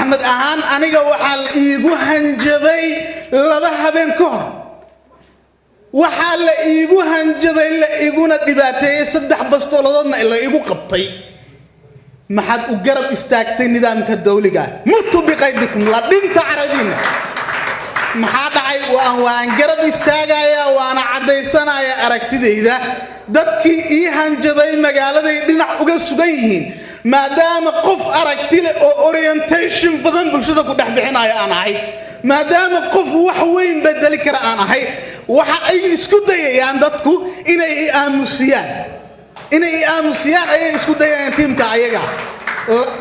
أحمد أهان أنا وحال إيجو هنجبي لبها بينكم وحال إيجو هنجبي لا إيجونا دباتي صدح بستولدنا إلا إيجو قبطي ما حد أجرب استاكتين نظام كالدولي قال متوا بقيدكم لا دين تعرضين ما حد عاي وأن جرب استاجايا وأنا عدي سنة يا أركتدي إذا دتكي إيه هنجبي مجال ذي دين عقد سجيهين ما دام قف أركتله أورينتيشن بدن بلشة كده بحنا يا أنا هاي ما دام قف وحوين بدل كرا أنا هاي وحأي إسكت يا عندكو إن أي أمسيان إن أي أمسيان أي إسكت يا أنتم كعيجا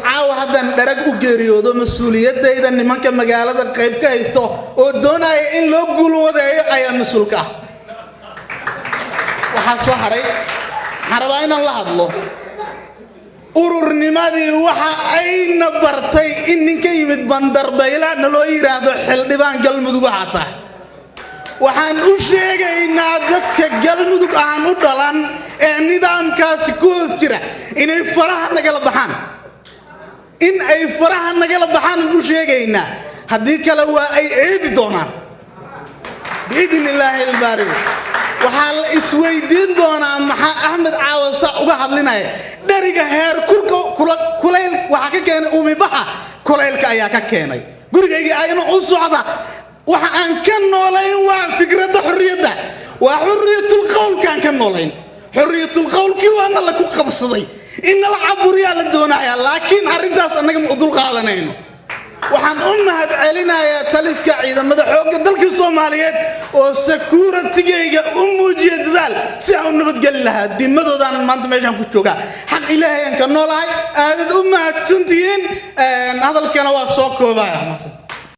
عاو هذا درج أجريو ده مسؤولية ده إذا نمان كمجال هذا قريب كايستو ودونا إن لو قولوا ده أي مسؤول كا وحصل حربين الله الله ururnimadi waxa ay nabartay in ninka yimid bandar baylaan loo yiraahdo xildhibaan galmudug waxa waxaan u sheegaynaa dadka galmudug aan u dhalan ee nidaamkaasi ku hoos jira inay faraha nagala baxaan in ay faraha nagala baxaan u sheegaynaa hadii kale waa ay eedi doonaan biidin illaahi al-baari waxaa la isweydiin doonaa maxaa Axmed Caawasa uga hadlinaya dariga heer kuleyl waxa ka keenay umibaha kuleylka ayaa ka keenay gurigayga ayna u socda waxa aan ka noolayn waa fikradda xurriyadda waa xurriyatul qowlkan ka noolayn xurriyatul qowlki waana la ku qabsaday in la caburiya la doonaya laakiin arintaas anaga ma dul qaadanayno waxaan u mahad celinayaa taliska ciidamada xoogga dalka Soomaaliyeed oo security-ga u muujiyay dadaal si aan nabad gal lahaa dimadoodan maanta meeshan ku jooga xaq Ilaahay aan ka noolahay aad u mahadsantihiin hadalkana waa soo koobaya